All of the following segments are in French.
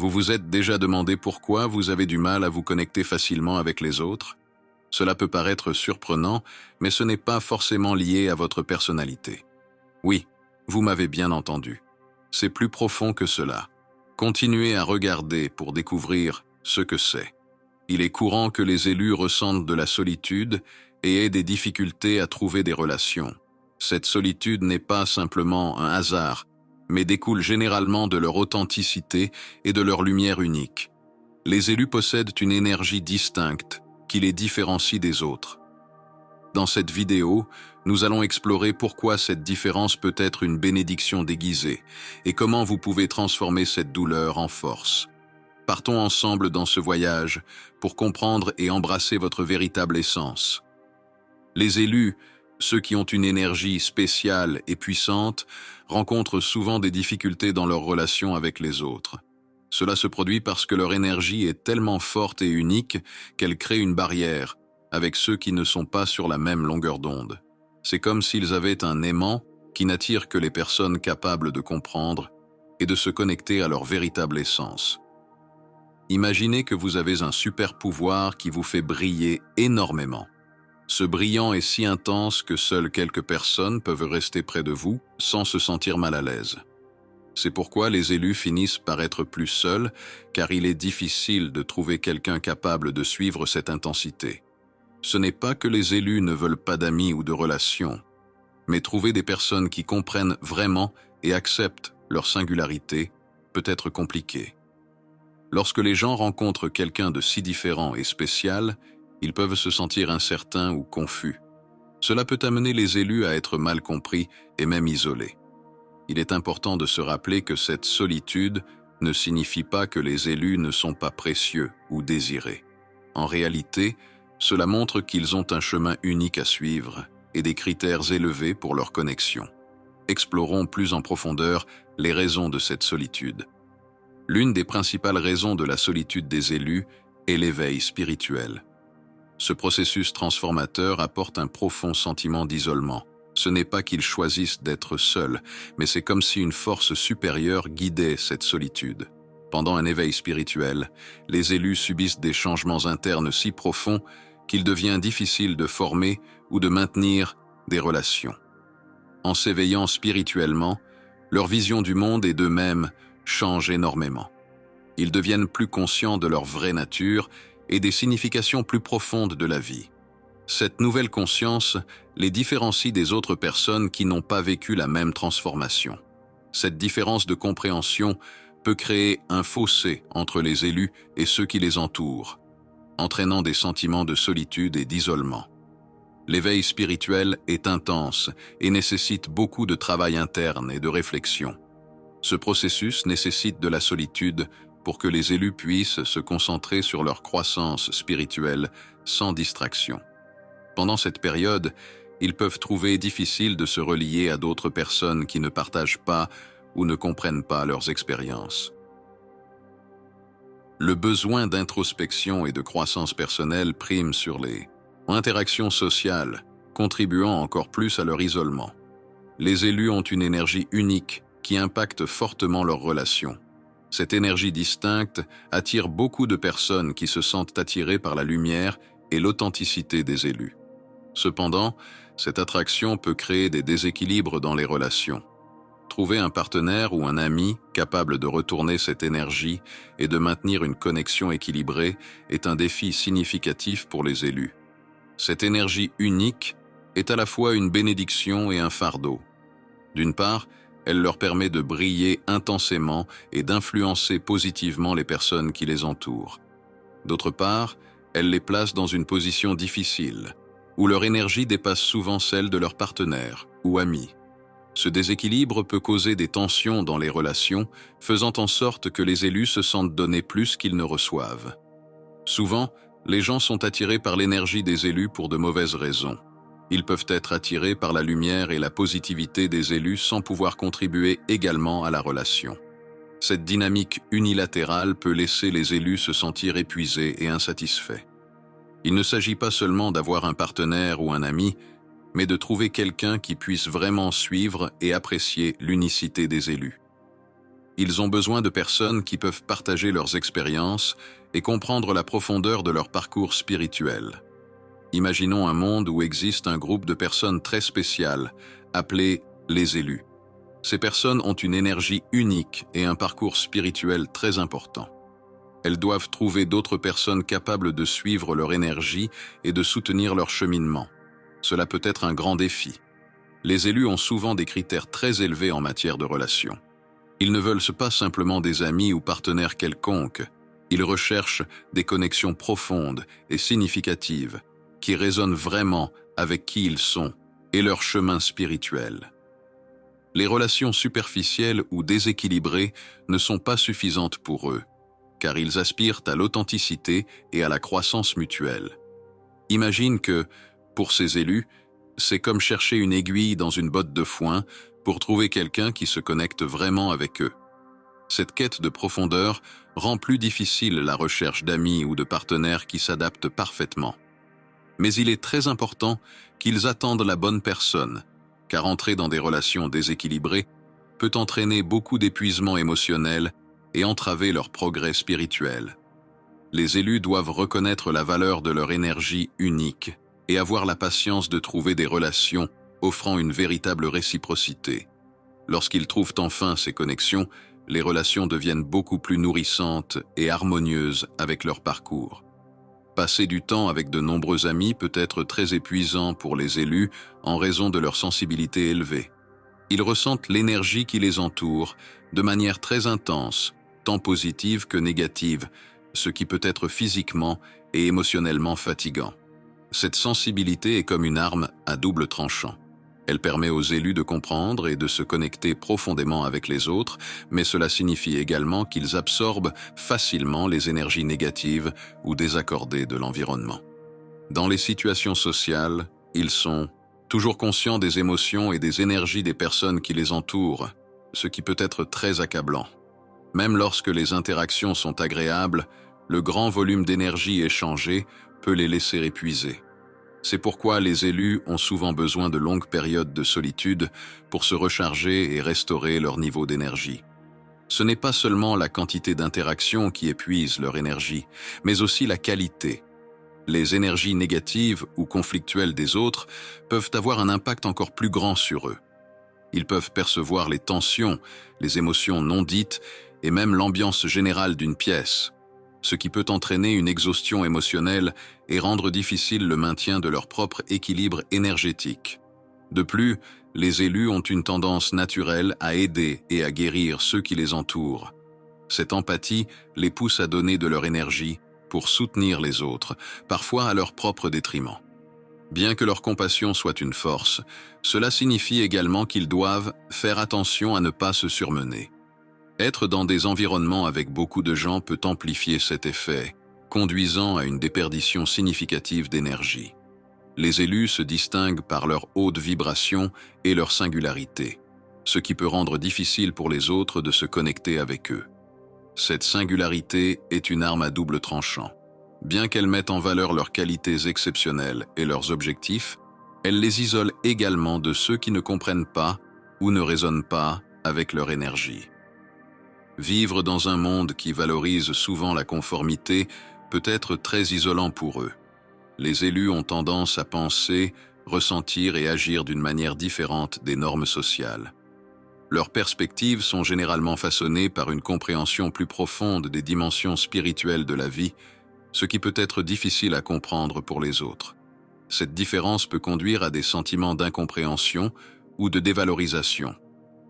Vous vous êtes déjà demandé pourquoi vous avez du mal à vous connecter facilement avec les autres? Cela peut paraître surprenant, mais ce n'est pas forcément lié à votre personnalité. Oui, vous m'avez bien entendu. C'est plus profond que cela. Continuez à regarder pour découvrir ce que c'est. Il est courant que les élus ressentent de la solitude et aient des difficultés à trouver des relations. Cette solitude n'est pas simplement un hasard, mais découle généralement de leur authenticité et de leur lumière unique. Les élus possèdent une énergie distincte qui les différencie des autres. Dans cette vidéo, nous allons explorer pourquoi cette différence peut être une bénédiction déguisée et comment vous pouvez transformer cette douleur en force. Partons ensemble dans ce voyage pour comprendre et embrasser votre véritable essence. Les élus, ceux qui ont une énergie spéciale et puissante, rencontrent souvent des difficultés dans leurs relations avec les autres. Cela se produit parce que leur énergie est tellement forte et unique qu'elle crée une barrière avec ceux qui ne sont pas sur la même longueur d'onde. C'est comme s'ils avaient un aimant qui n'attire que les personnes capables de comprendre et de se connecter à leur véritable essence. Imaginez que vous avez un super pouvoir qui vous fait briller énormément. Ce brillant est si intense que seules quelques personnes peuvent rester près de vous sans se sentir mal à l'aise. C'est pourquoi les élus finissent par être plus seuls, car il est difficile de trouver quelqu'un capable de suivre cette intensité. Ce n'est pas que les élus ne veulent pas d'amis ou de relations, mais trouver des personnes qui comprennent vraiment et acceptent leur singularité peut être compliqué. Lorsque les gens rencontrent quelqu'un de si différent et spécial, ils peuvent se sentir incertains ou confus. Cela peut amener les élus à être mal compris et même isolés. Il est important de se rappeler que cette solitude ne signifie pas que les élus ne sont pas précieux ou désirés. En réalité, cela montre qu'ils ont un chemin unique à suivre et des critères élevés pour leur connexion. Explorons plus en profondeur les raisons de cette solitude. L'une des principales raisons de la solitude des élus est l'éveil spirituel. Ce processus transformateur apporte un profond sentiment d'isolement. Ce n'est pas qu'ils choisissent d'être seuls, mais c'est comme si une force supérieure guidait cette solitude. Pendant un éveil spirituel, les élus subissent des changements internes si profonds qu'il devient difficile de former ou de maintenir des relations. En s'éveillant spirituellement, leur vision du monde et d'eux-mêmes change énormément. Ils deviennent plus conscients de leur vraie nature et des significations plus profondes de la vie. Cette nouvelle conscience les différencie des autres personnes qui n'ont pas vécu la même transformation. Cette différence de compréhension peut créer un fossé entre les élus et ceux qui les entourent, entraînant des sentiments de solitude et d'isolement. L'éveil spirituel est intense et nécessite beaucoup de travail interne et de réflexion. Ce processus nécessite de la solitude pour que les élus puissent se concentrer sur leur croissance spirituelle sans distraction. Pendant cette période, ils peuvent trouver difficile de se relier à d'autres personnes qui ne partagent pas ou ne comprennent pas leurs expériences. Le besoin d'introspection et de croissance personnelle prime sur les interactions sociales, contribuant encore plus à leur isolement. Les élus ont une énergie unique qui impacte fortement leurs relations. Cette énergie distincte attire beaucoup de personnes qui se sentent attirées par la lumière et l'authenticité des élus. Cependant, cette attraction peut créer des déséquilibres dans les relations. Trouver un partenaire ou un ami capable de retourner cette énergie et de maintenir une connexion équilibrée est un défi significatif pour les élus. Cette énergie unique est à la fois une bénédiction et un fardeau. D'une part, elle leur permet de briller intensément et d'influencer positivement les personnes qui les entourent. D'autre part, elle les place dans une position difficile, où leur énergie dépasse souvent celle de leurs partenaires ou amis. Ce déséquilibre peut causer des tensions dans les relations, faisant en sorte que les élus se sentent donner plus qu'ils ne reçoivent. Souvent, les gens sont attirés par l'énergie des élus pour de mauvaises raisons. Ils peuvent être attirés par la lumière et la positivité des élus sans pouvoir contribuer également à la relation. Cette dynamique unilatérale peut laisser les élus se sentir épuisés et insatisfaits. Il ne s'agit pas seulement d'avoir un partenaire ou un ami, mais de trouver quelqu'un qui puisse vraiment suivre et apprécier l'unicité des élus. Ils ont besoin de personnes qui peuvent partager leurs expériences et comprendre la profondeur de leur parcours spirituel. Imaginons un monde où existe un groupe de personnes très spéciales, appelées les élus. Ces personnes ont une énergie unique et un parcours spirituel très important. Elles doivent trouver d'autres personnes capables de suivre leur énergie et de soutenir leur cheminement. Cela peut être un grand défi. Les élus ont souvent des critères très élevés en matière de relations. Ils ne veulent pas simplement des amis ou partenaires quelconques. Ils recherchent des connexions profondes et significatives qui résonnent vraiment avec qui ils sont et leur chemin spirituel. Les relations superficielles ou déséquilibrées ne sont pas suffisantes pour eux, car ils aspirent à l'authenticité et à la croissance mutuelle. Imagine que, pour ces élus, c'est comme chercher une aiguille dans une botte de foin pour trouver quelqu'un qui se connecte vraiment avec eux. Cette quête de profondeur rend plus difficile la recherche d'amis ou de partenaires qui s'adaptent parfaitement. Mais il est très important qu'ils attendent la bonne personne, car entrer dans des relations déséquilibrées peut entraîner beaucoup d'épuisement émotionnel et entraver leur progrès spirituel. Les élus doivent reconnaître la valeur de leur énergie unique et avoir la patience de trouver des relations offrant une véritable réciprocité. Lorsqu'ils trouvent enfin ces connexions, les relations deviennent beaucoup plus nourrissantes et harmonieuses avec leur parcours. Passer du temps avec de nombreux amis peut être très épuisant pour les élus en raison de leur sensibilité élevée. Ils ressentent l'énergie qui les entoure de manière très intense, tant positive que négative, ce qui peut être physiquement et émotionnellement fatigant. Cette sensibilité est comme une arme à double tranchant. Elle permet aux élus de comprendre et de se connecter profondément avec les autres, mais cela signifie également qu'ils absorbent facilement les énergies négatives ou désaccordées de l'environnement. Dans les situations sociales, ils sont toujours conscients des émotions et des énergies des personnes qui les entourent, ce qui peut être très accablant. Même lorsque les interactions sont agréables, le grand volume d'énergie échangée peut les laisser épuisés. C'est pourquoi les élus ont souvent besoin de longues périodes de solitude pour se recharger et restaurer leur niveau d'énergie. Ce n'est pas seulement la quantité d'interactions qui épuise leur énergie, mais aussi la qualité. Les énergies négatives ou conflictuelles des autres peuvent avoir un impact encore plus grand sur eux. Ils peuvent percevoir les tensions, les émotions non dites et même l'ambiance générale d'une pièce, ce qui peut entraîner une exhaustion émotionnelle et rendre difficile le maintien de leur propre équilibre énergétique. De plus, les élus ont une tendance naturelle à aider et à guérir ceux qui les entourent. Cette empathie les pousse à donner de leur énergie pour soutenir les autres, parfois à leur propre détriment. Bien que leur compassion soit une force, cela signifie également qu'ils doivent faire attention à ne pas se surmener. Être dans des environnements avec beaucoup de gens peut amplifier cet effet, conduisant à une déperdition significative d'énergie. Les élus se distinguent par leur haute vibration et leur singularité, ce qui peut rendre difficile pour les autres de se connecter avec eux. Cette singularité est une arme à double tranchant. Bien qu'elle mette en valeur leurs qualités exceptionnelles et leurs objectifs, elle les isole également de ceux qui ne comprennent pas ou ne résonnent pas avec leur énergie. Vivre dans un monde qui valorise souvent la conformité peut être très isolant pour eux. Les élus ont tendance à penser, ressentir et agir d'une manière différente des normes sociales. Leurs perspectives sont généralement façonnées par une compréhension plus profonde des dimensions spirituelles de la vie, ce qui peut être difficile à comprendre pour les autres. Cette différence peut conduire à des sentiments d'incompréhension ou de dévalorisation,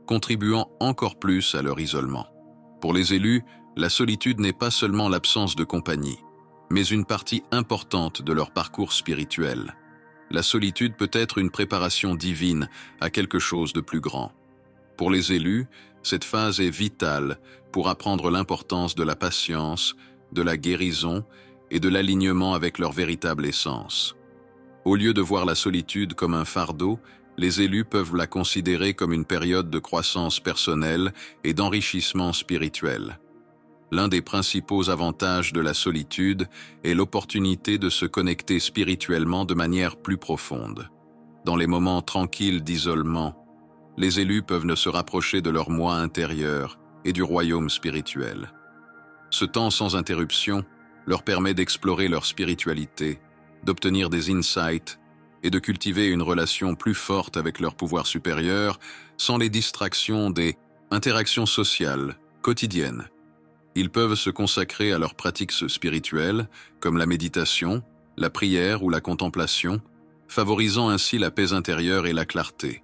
contribuant encore plus à leur isolement. Pour les élus, la solitude n'est pas seulement l'absence de compagnie, mais une partie importante de leur parcours spirituel. La solitude peut être une préparation divine à quelque chose de plus grand. Pour les élus, cette phase est vitale pour apprendre l'importance de la patience, de la guérison et de l'alignement avec leur véritable essence. Au lieu de voir la solitude comme un fardeau, les élus peuvent la considérer comme une période de croissance personnelle et d'enrichissement spirituel. L'un des principaux avantages de la solitude est l'opportunité de se connecter spirituellement de manière plus profonde. Dans les moments tranquilles d'isolement, les élus peuvent se rapprocher de leur moi intérieur et du royaume spirituel. Ce temps sans interruption leur permet d'explorer leur spiritualité, d'obtenir des insights et de cultiver une relation plus forte avec leur pouvoir supérieur sans les distractions des interactions sociales quotidiennes. Ils peuvent se consacrer à leurs pratiques spirituelles, comme la méditation, la prière ou la contemplation, favorisant ainsi la paix intérieure et la clarté.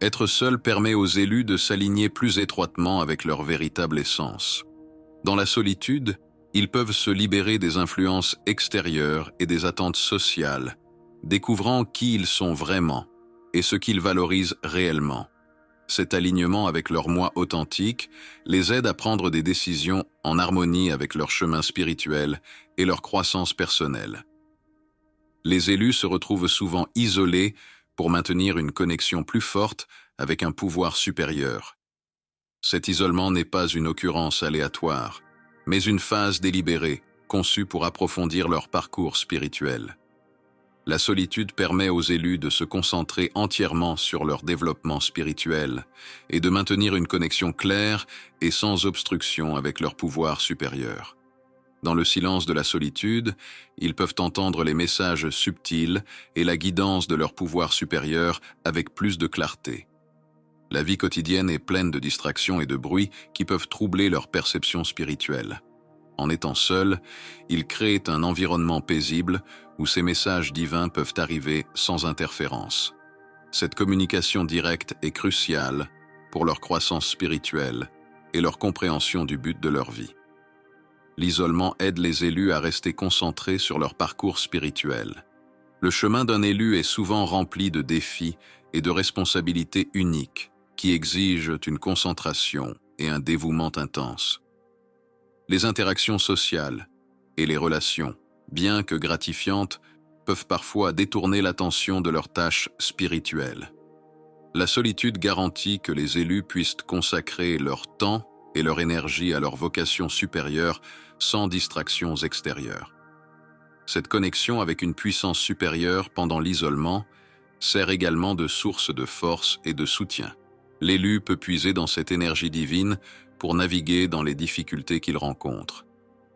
Être seul permet aux élus de s'aligner plus étroitement avec leur véritable essence. Dans la solitude, ils peuvent se libérer des influences extérieures et des attentes sociales, découvrant qui ils sont vraiment et ce qu'ils valorisent réellement. Cet alignement avec leur moi authentique les aide à prendre des décisions en harmonie avec leur chemin spirituel et leur croissance personnelle. Les élus se retrouvent souvent isolés pour maintenir une connexion plus forte avec un pouvoir supérieur. Cet isolement n'est pas une occurrence aléatoire, mais une phase délibérée, conçue pour approfondir leur parcours spirituel. La solitude permet aux élus de se concentrer entièrement sur leur développement spirituel et de maintenir une connexion claire et sans obstruction avec leur pouvoir supérieur. Dans le silence de la solitude, ils peuvent entendre les messages subtils et la guidance de leur pouvoir supérieur avec plus de clarté. La vie quotidienne est pleine de distractions et de bruits qui peuvent troubler leur perception spirituelle. En étant seuls, ils créent un environnement paisible où ces messages divins peuvent arriver sans interférence. Cette communication directe est cruciale pour leur croissance spirituelle et leur compréhension du but de leur vie. L'isolement aide les élus à rester concentrés sur leur parcours spirituel. Le chemin d'un élu est souvent rempli de défis et de responsabilités uniques qui exigent une concentration et un dévouement intense. Les interactions sociales et les relations, bien que gratifiantes, peuvent parfois détourner l'attention de leurs tâches spirituelles. La solitude garantit que les élus puissent consacrer leur temps et leur énergie à leur vocation supérieure sans distractions extérieures. Cette connexion avec une puissance supérieure pendant l'isolement sert également de source de force et de soutien. L'élu peut puiser dans cette énergie divine pour naviguer dans les difficultés qu'il rencontre.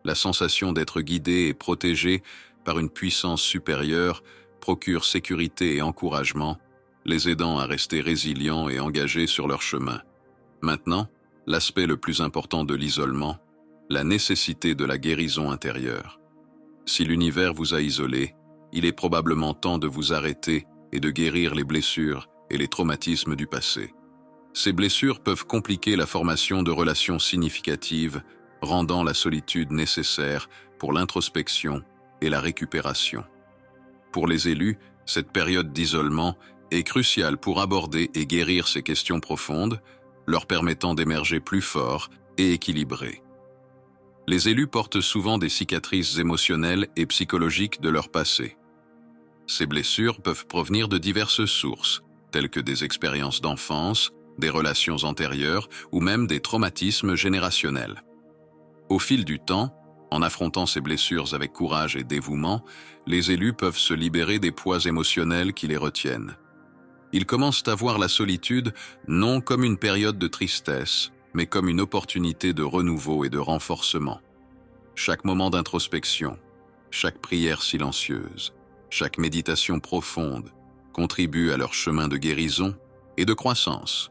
La sensation d'être guidé et protégé par une puissance supérieure procure sécurité et encouragement, les aidant à rester résilients et engagés sur leur chemin. Maintenant, l'aspect le plus important de l'isolement, la nécessité de la guérison intérieure. Si l'univers vous a isolé, il est probablement temps de vous arrêter et de guérir les blessures et les traumatismes du passé. Ces blessures peuvent compliquer la formation de relations significatives, rendant la solitude nécessaire pour l'introspection et la récupération. Pour les élus, cette période d'isolement est cruciale pour aborder et guérir ces questions profondes, leur permettant d'émerger plus forts et équilibrés. Les élus portent souvent des cicatrices émotionnelles et psychologiques de leur passé. Ces blessures peuvent provenir de diverses sources, telles que des expériences d'enfance, des relations antérieures ou même des traumatismes générationnels. Au fil du temps, en affrontant ces blessures avec courage et dévouement, les élus peuvent se libérer des poids émotionnels qui les retiennent. Ils commencent à voir la solitude non comme une période de tristesse, mais comme une opportunité de renouveau et de renforcement. Chaque moment d'introspection, chaque prière silencieuse, chaque méditation profonde contribue à leur chemin de guérison et de croissance.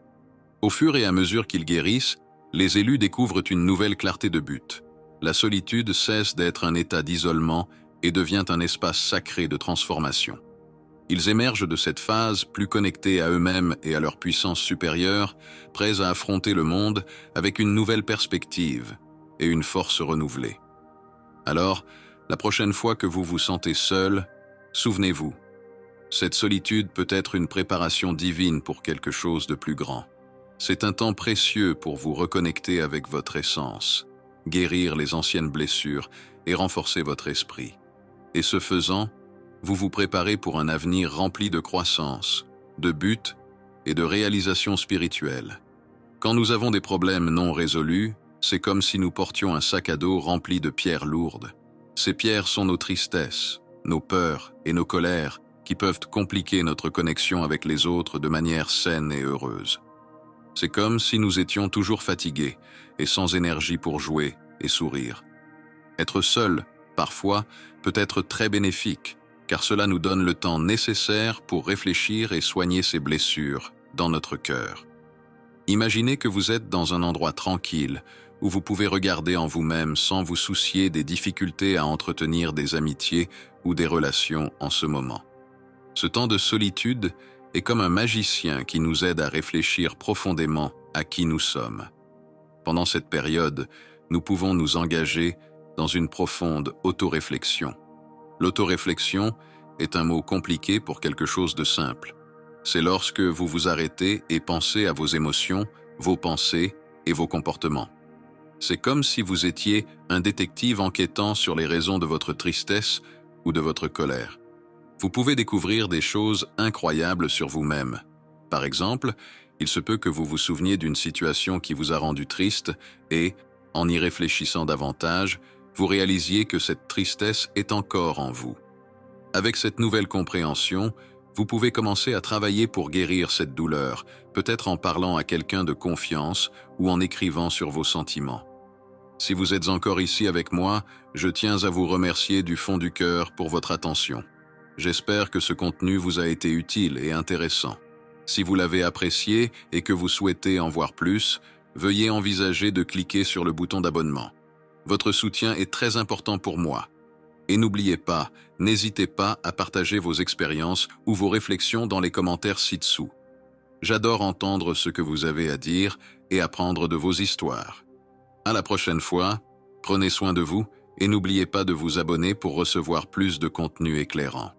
Au fur et à mesure qu'ils guérissent, les élus découvrent une nouvelle clarté de but. La solitude cesse d'être un état d'isolement et devient un espace sacré de transformation. Ils émergent de cette phase plus connectés à eux-mêmes et à leur puissance supérieure, prêts à affronter le monde avec une nouvelle perspective et une force renouvelée. Alors, la prochaine fois que vous vous sentez seul, souvenez-vous, cette solitude peut être une préparation divine pour quelque chose de plus grand. C'est un temps précieux pour vous reconnecter avec votre essence, guérir les anciennes blessures et renforcer votre esprit. Et ce faisant, vous vous préparez pour un avenir rempli de croissance, de buts et de réalisations spirituelles. Quand nous avons des problèmes non résolus, c'est comme si nous portions un sac à dos rempli de pierres lourdes. Ces pierres sont nos tristesses, nos peurs et nos colères qui peuvent compliquer notre connexion avec les autres de manière saine et heureuse. C'est comme si nous étions toujours fatigués et sans énergie pour jouer et sourire. Être seul, parfois, peut être très bénéfique, car cela nous donne le temps nécessaire pour réfléchir et soigner ces blessures dans notre cœur. Imaginez que vous êtes dans un endroit tranquille, où vous pouvez regarder en vous-même sans vous soucier des difficultés à entretenir des amitiés ou des relations en ce moment. Ce temps de solitude est comme un magicien qui nous aide à réfléchir profondément à qui nous sommes. Pendant cette période, nous pouvons nous engager dans une profonde autoréflexion. L'autoréflexion est un mot compliqué pour quelque chose de simple. C'est lorsque vous vous arrêtez et pensez à vos émotions, vos pensées et vos comportements. C'est comme si vous étiez un détective enquêtant sur les raisons de votre tristesse ou de votre colère. Vous pouvez découvrir des choses incroyables sur vous-même. Par exemple, il se peut que vous vous souveniez d'une situation qui vous a rendu triste et, en y réfléchissant davantage, vous réalisiez que cette tristesse est encore en vous. Avec cette nouvelle compréhension, vous pouvez commencer à travailler pour guérir cette douleur, peut-être en parlant à quelqu'un de confiance ou en écrivant sur vos sentiments. Si vous êtes encore ici avec moi, je tiens à vous remercier du fond du cœur pour votre attention. J'espère que ce contenu vous a été utile et intéressant. Si vous l'avez apprécié et que vous souhaitez en voir plus, veuillez envisager de cliquer sur le bouton d'abonnement. Votre soutien est très important pour moi. Et n'oubliez pas, n'hésitez pas à partager vos expériences ou vos réflexions dans les commentaires ci-dessous. J'adore entendre ce que vous avez à dire et apprendre de vos histoires. À la prochaine fois, prenez soin de vous et n'oubliez pas de vous abonner pour recevoir plus de contenu éclairant.